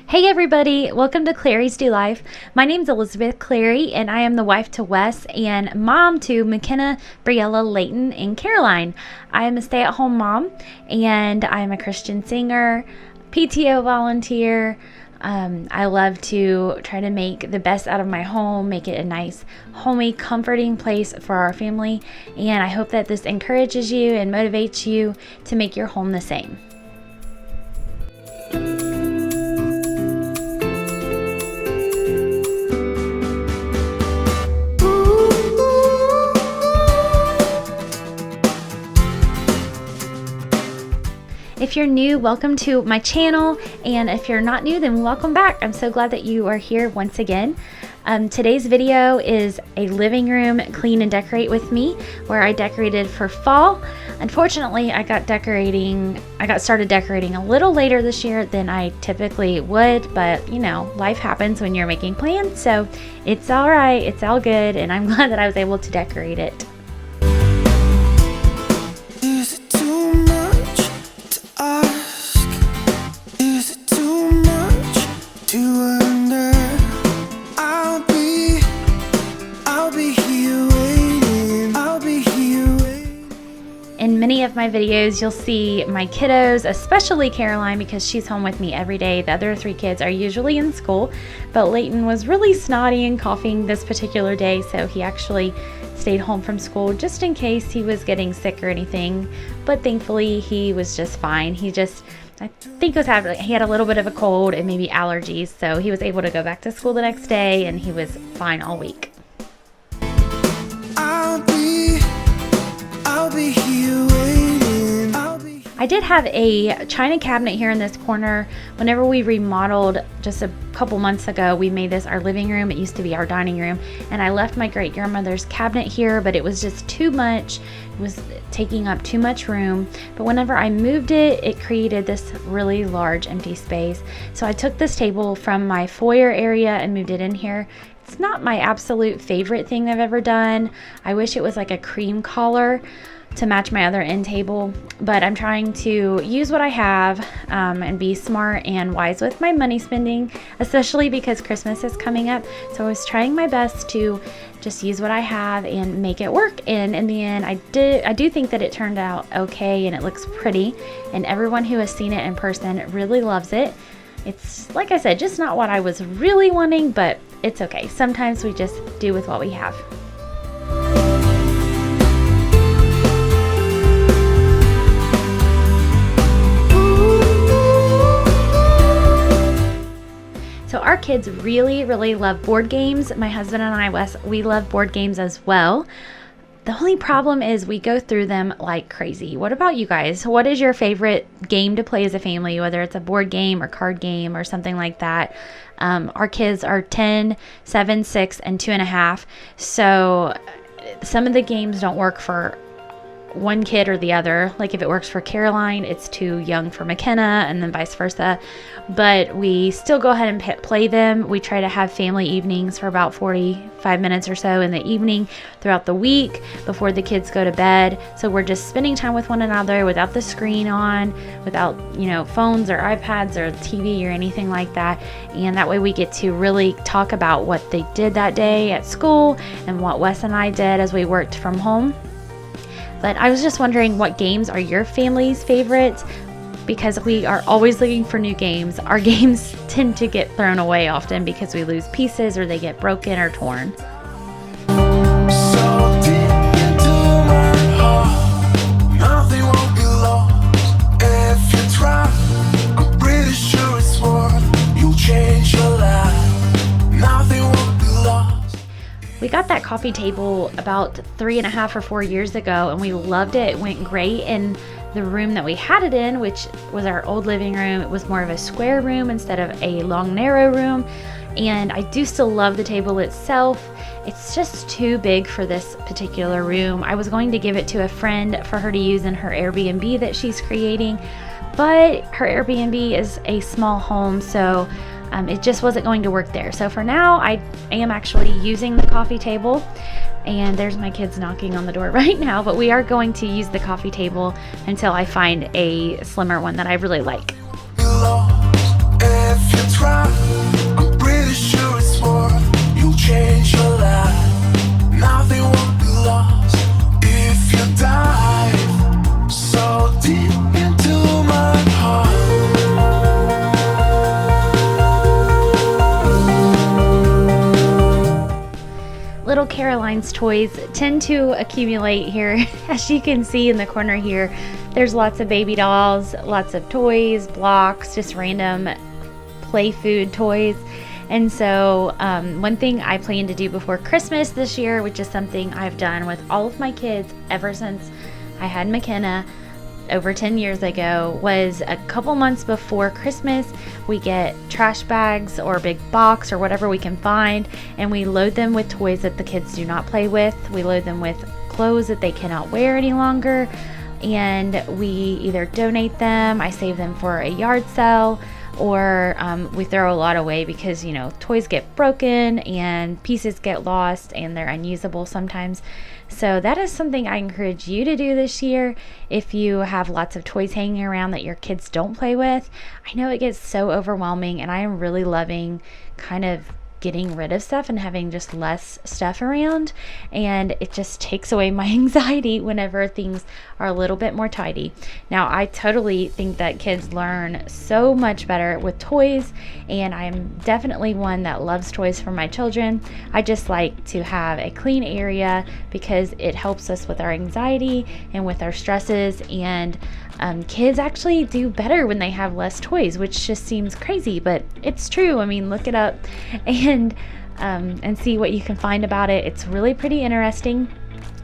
Hey everybody, welcome to Clary's Do Life. My name's Elizabeth Clary and I am the wife to Wes and mom to McKenna, Briella, Layton, and Caroline. I am a stay-at-home mom and I'm a Christian singer, PTO volunteer. I love to try to make the best out of my home, make it a nice, homey, comforting place for our family, and I hope that this encourages you and motivates you to make your home the same. If you're new, welcome to my channel, and if you're not new, then welcome back. I'm so glad that you are here once again. Today's video is a living room clean and decorate with me, where I decorated for fall. Unfortunately, I got started decorating a little later this year than I typically would, but you know, life happens when you're making plans, so it's all right, it's all good, and I'm glad that I was able to decorate it. In many of my videos, you'll see my kiddos, especially Caroline, because she's home with me every day. The other three kids are usually in school, but Layton was really snotty and coughing this particular day, so he actually stayed home from school just in case he was getting sick or anything. But thankfully, he was just fine. I think he had a little bit of a cold and maybe allergies, so he was able to go back to school the next day, and he was fine all week. I did have a china cabinet here in this corner. Whenever we remodeled just a couple months ago, we made this our living room. It used to be our dining room, and I left my great grandmother's cabinet here, but it was just too much. It was taking up too much room. But whenever I moved it, it created this really large empty space. So I took this table from my foyer area and moved it in here. It's not my absolute favorite thing I've ever done. I wish it was like a cream color to match my other end table, but I'm trying to use what I have and be smart and wise with my money spending, especially because Christmas is coming up. So I was trying my best to just use what I have and make it work, and in the end I do think that it turned out okay and it looks pretty, and everyone who has seen it in person really loves it. It's, like I said, just not what I was really wanting, but it's okay. Sometimes we just do with what we have. So our kids really love board games. My husband and I, Wes, we love board games as well. The only problem is we go through them like crazy. What about you guys? What is your favorite game to play as a family, whether it's a board game or card game or something like that? Our kids are 10, 7, 6, and 2.5. So some of the games don't work for one kid or the other. Like if it works for Caroline, it's too young for McKenna, and then vice versa. But we still go ahead and play them. We try to have family evenings for about 45 minutes or so in the evening throughout the week before the kids go to bed. So we're just spending time with one another without the screen on, without, phones or iPads or TV or anything like that. And that way we get to really talk about what they did that day at school and what Wes and I did as we worked from home. But I was just wondering, what games are your family's favorites? Because we are always looking for new games. Our games tend to get thrown away often because we lose pieces or they get broken or torn. We got that coffee table about 3.5 or 4 years ago, and we loved it. It went great in the room that we had it in, which was our old living room. It was more of a square room instead of a long, narrow room. And I do still love the table itself. It's just too big for this particular room. I was going to give it to a friend for her to use in her Airbnb that she's creating, but her Airbnb is a small home, so it just wasn't going to work there. So for now, I am actually using the coffee table, and there's my kids knocking on the door right now, but we are going to use the coffee table until I find a slimmer one that I really like. If you try little Caroline's toys tend to accumulate here. As you can see in the corner here, there's lots of baby dolls, lots of toys, blocks, just random play food toys. And so one thing I plan to do before Christmas this year, which is something I've done with all of my kids ever since I had McKenna over 10 years ago, was a couple months before Christmas, we get trash bags or a big box or whatever we can find, and we load them with toys that the kids do not play with. We load them with clothes that they cannot wear any longer, and we either donate them, I save them for a yard sale, or we throw a lot away because, toys get broken and pieces get lost and they're unusable sometimes. So that is something I encourage you to do this year. If you have lots of toys hanging around that your kids don't play with, I know it gets so overwhelming, and I am really loving kind of getting rid of stuff and having just less stuff around, and it just takes away my anxiety whenever things are a little bit more tidy. Now, I totally think that kids learn so much better with toys, and I'm definitely one that loves toys for my children. I just like to have a clean area because it helps us with our anxiety and with our stresses, and kids actually do better when they have less toys, which just seems crazy, but it's true. I mean, look it up and see what you can find about it. It's really pretty interesting.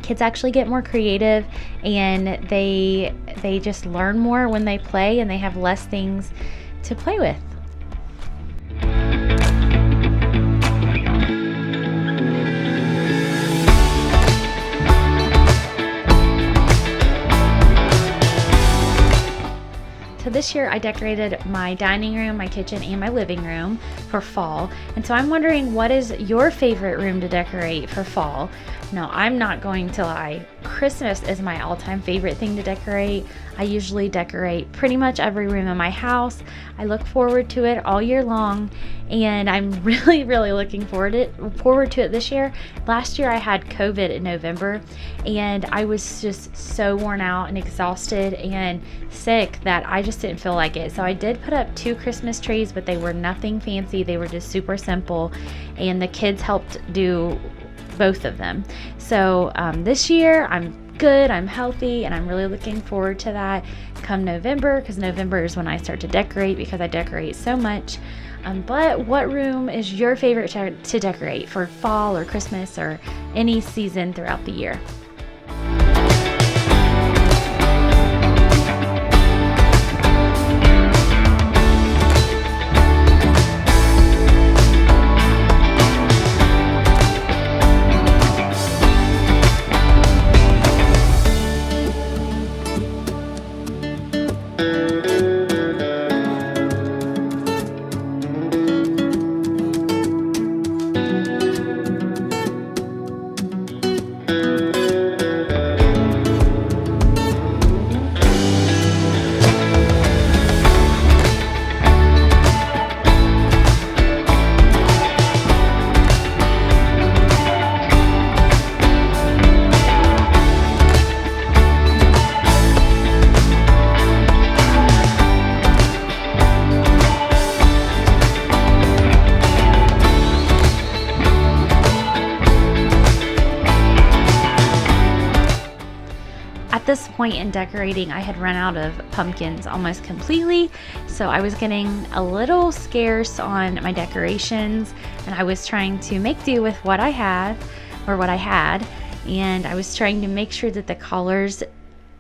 Kids actually get more creative, and they just learn more when they play, and they have less things to play with. So this year I decorated my dining room, my kitchen, and my living room for fall. And so I'm wondering, what is your favorite room to decorate for fall? Now, I'm not going to lie. Christmas is my all-time favorite thing to decorate. I usually decorate pretty much every room in my house. I look forward to it all year long, and I'm really, really looking forward to it this year. Last year I had COVID in November, and I was just so worn out and exhausted and sick that I just didn't feel like it. So I did put up 2 Christmas trees, but they were nothing fancy. They were just super simple, and the kids helped do both of them. So this year I'm good, I'm healthy, and I'm really looking forward to that come November, because November is when I start to decorate because I decorate so much. But what room is your favorite to decorate for fall or Christmas or any season throughout the year? At this point in decorating, I had run out of pumpkins almost completely, so I was getting a little scarce on my decorations, and I was trying to make do with what I had, and I was trying to make sure that the colors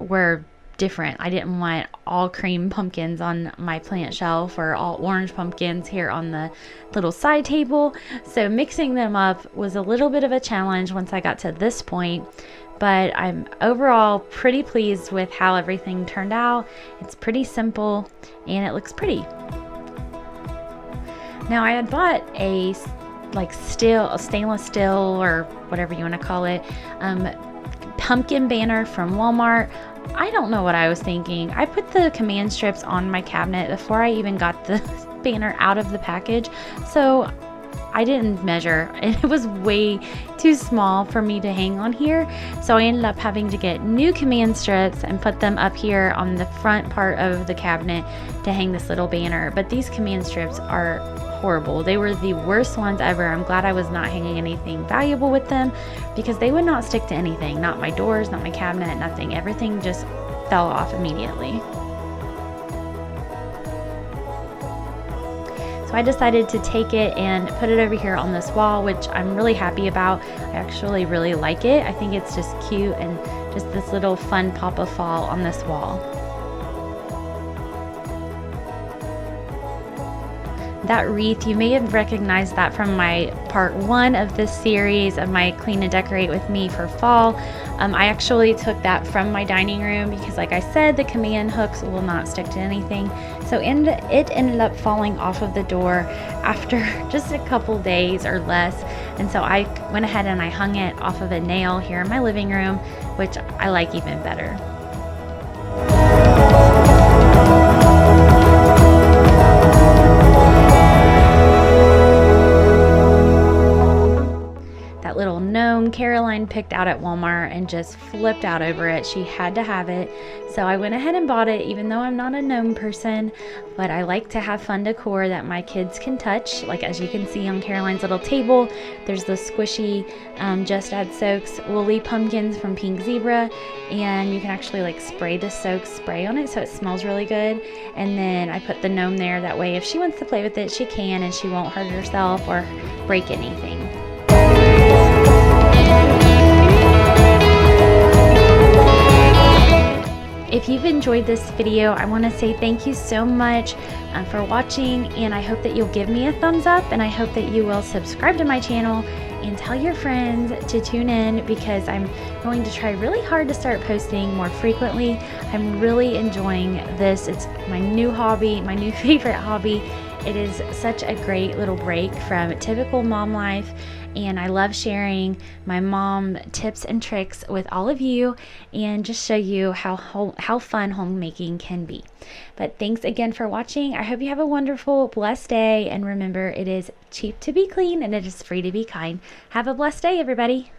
were different. I didn't want all cream pumpkins on my plant shelf or all orange pumpkins here on the little side table, so mixing them up was a little bit of a challenge once I got to this point. But I'm overall pretty pleased with how everything turned out. It's pretty simple and it looks pretty. Now, I had bought a stainless steel, or whatever you want to call it, pumpkin banner from Walmart. I don't know what I was thinking. I put the command strips on my cabinet before I even got the banner out of the package. So I didn't measure, and it was way too small for me to hang on here. So I ended up having to get new command strips and put them up here on the front part of the cabinet to hang this little banner. But these command strips are horrible. They were the worst ones ever. I'm glad I was not hanging anything valuable with them, because they would not stick to anything. Not my doors, not my cabinet, nothing. Everything just fell off immediately. So I decided to take it and put it over here on this wall, which I'm really happy about. I actually really like it. I think it's just cute and just this little fun pop of fall on this wall. That wreath, you may have recognized that from my part 1 of this series of my Clean and Decorate with me for fall. I actually took that from my dining room because, like I said, the command hooks will not stick to anything. So it ended up falling off of the door after just a couple days or less. And so I went ahead and I hung it off of a nail here in my living room, which I like even better. Little gnome Caroline picked out at Walmart and just flipped out over it. She had to have it. So I went ahead and bought it, even though I'm not a gnome person, but I like to have fun decor that my kids can touch. Like, as you can see on Caroline's little table, there's the squishy Just Add Soaks woolly pumpkins from Pink Zebra, and you can actually like spray the soak spray on it so it smells really good. And then I put the gnome there, that way if she wants to play with it, she can, and she won't hurt herself or break anything. If you've enjoyed this video, I want to say thank you so much for watching, and I hope that you'll give me a thumbs up, and I hope that you will subscribe to my channel and tell your friends to tune in, because I'm going to try really hard to start posting more frequently. I'm really enjoying this. It's my new hobby, my new favorite hobby. It is such a great little break from typical mom life, and I love sharing my mom tips and tricks with all of you and just show you how fun homemaking can be. But thanks again for watching. I hope you have a wonderful, blessed day, and remember, it is cheap to be clean and it is free to be kind. Have a blessed day, everybody.